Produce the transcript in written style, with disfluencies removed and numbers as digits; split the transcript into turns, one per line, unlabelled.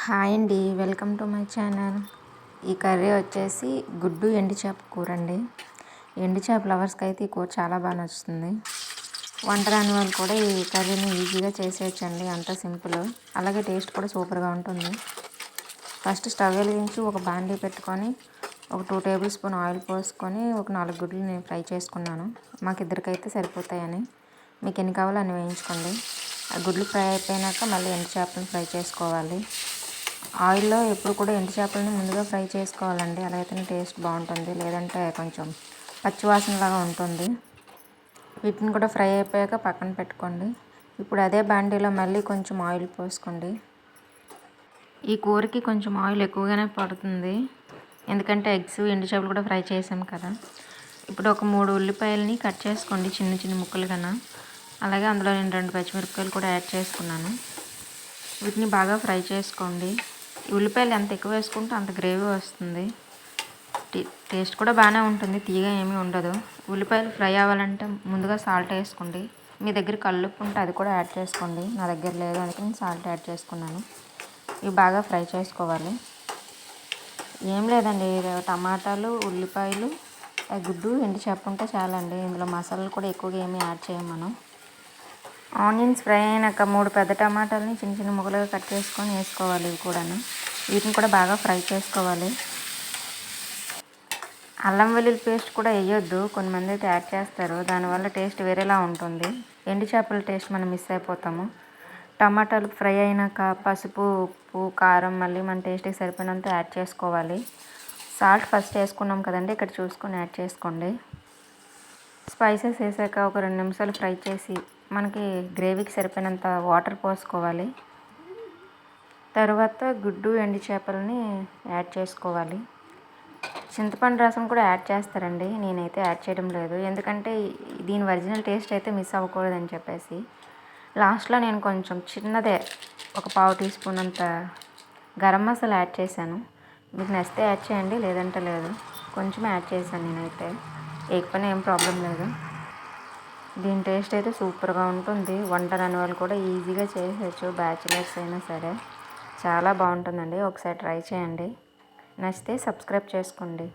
Hi అండి, welcome to my channel. ఈ curry వచ్చేసి గుడ్డు ఎండు చేప కూర అండి. ఎండు చేప లవర్స్కి అయితే ఈ కూర చాలా బాగా నచ్చుతుంది. వంట రాని వాళ్ళు కూడా ఈ కర్రీని ఈజీగా చేసేయచ్చండి, అంత సింపుల్. అలాగే టేస్ట్ కూడా సూపర్గా ఉంటుంది. ఫస్ట్ స్టవ్ వెలిగించి ఒక బాండీ పెట్టుకొని ఒక 2 టేబుల్ స్పూన్ ఆయిల్ పోసుకొని ఒక 4 గుడ్లు నేను ఫ్రై చేసుకున్నాను. మాకు ఇద్దరికైతే సరిపోతాయని. మీకు ఎన్ని కావాలో అన్ని వేయించుకోండి. ఆ గుడ్లు ఫ్రై అయిపోయాక మళ్ళీ ఎండు చేపలను ఫ్రై చేసుకోవాలి. ఆయిల్లో ఎప్పుడు కూడా ఎండు చేపలని ముందుగా ఫ్రై చేసుకోవాలండి, అలా అయితేనే టేస్ట్ బాగుంటుంది. లేదంటే కొంచెం పచ్చివాసనలాగా ఉంటుంది. వీటిని కూడా ఫ్రై అయిపోయాక పక్కన పెట్టుకోండి. ఇప్పుడు అదే బాండీలో మళ్ళీ కొంచెం ఆయిల్ పోసుకోండి. ఈ కూరకి కొంచెం ఆయిల్ ఎక్కువగానే పడుతుంది, ఎందుకంటే ఎగ్స్ ఎండు చేపలు కూడా ఫ్రై చేసాం కదా. ఇప్పుడు ఒక 3 ఉల్లిపాయలని కట్ చేసుకోండి, చిన్న చిన్న ముక్కలుగా. అలాగే అందులో నేను 2 పచ్చిమిరపకాయలు కూడా యాడ్ చేసుకున్నాను. వీటిని బాగా ఫ్రై చేసుకోండి. ఉల్లిపాయలు ఎంత ఎక్కువ వేసుకుంటే అంత గ్రేవీ వస్తుంది. టేస్ట్ కూడా బాగానే ఉంటుంది, తీయగా ఏమీ ఉండదు. ఉల్లిపాయలు ఫ్రై అవ్వాలంటే ముందుగా సాల్ట్ వేసుకోండి. మీ దగ్గర కల్లుప్పు ఉంటే అది కూడా యాడ్ చేసుకోండి. నా దగ్గర లేదు, అందుకే నేను సాల్ట్ యాడ్ చేసుకున్నాను. ఇవి బాగా ఫ్రై చేసుకోవాలి. ఏం లేదండి, టమాటాలు, ఉల్లిపాయలు, గుడ్డు, ఎండు చేప ఉంటే చాలండి. ఇందులో మసాలాలు కూడా ఎక్కువగా ఏమీ యాడ్ చేయం మనం. ఆనియన్స్ ఫ్రై అయినాక 3 పెద్ద టమాటాలని చిన్న చిన్న ముక్కలుగా కట్ చేసుకొని వేసుకోవాలి. ఇవి కూడాను వీటిని కూడా బాగా ఫ్రై చేసుకోవాలి. అల్లం వెల్లుల్లి పేస్ట్ కూడా వేయొద్దు, కొంతమంది అయితే యాడ్ చేస్తారు, దానివల్ల టేస్ట్ వేరేలా ఉంటుంది. ఎండు చేపల టేస్ట్ మనం మిస్ అయిపోతాము. టమాటాలు ఫ్రై అయినాక పసుపు, ఉప్పు, కారం మళ్ళీ మన టేస్ట్కి సరిపోయినంత యాడ్ చేసుకోవాలి. సాల్ట్ ఫస్ట్ వేసుకున్నాం కదండి, ఇక్కడ చూసుకొని యాడ్ చేసుకోండి. స్పైసెస్ వేసాక ఒక 2 నిమిషాలు ఫ్రై చేసి మనకి గ్రేవీకి సరిపోయినంత వాటర్ పోసుకోవాలి. తర్వాత గుడ్డు, ఎండు చేపలని యాడ్ చేసుకోవాలి. చింతపండు రసం కూడా యాడ్ చేస్తారండి, నేనైతే యాడ్ చేయడం లేదు, ఎందుకంటే దీని ఒరిజినల్ టేస్ట్ అయితే మిస్ అవ్వకూడదని చెప్పేసి. లాస్ట్లో నేను కొంచెం చిన్నదే ఒక 1/2 టీ స్పూన్ అంత గరం మసాలా యాడ్ చేశాను. మీకు నచ్చితే యాడ్ చేయండి, లేదంటే లేదు. కొంచెం యాడ్ చేశాను నేనైతే, వేయకపోయినా ఏం ప్రాబ్లం లేదు. దీని టేస్ట్ అయితే సూపర్గా ఉంటుంది. వంట రాని వాళ్ళు కూడా ఈజీగా చేసేయచ్చు, బ్యాచిలర్స్ అయినా సరే. చాలా బాగుంటుందండి, ఒకసారి ట్రై చేయండి. నచ్చితే సబ్స్క్రైబ్ చేసుకోండి.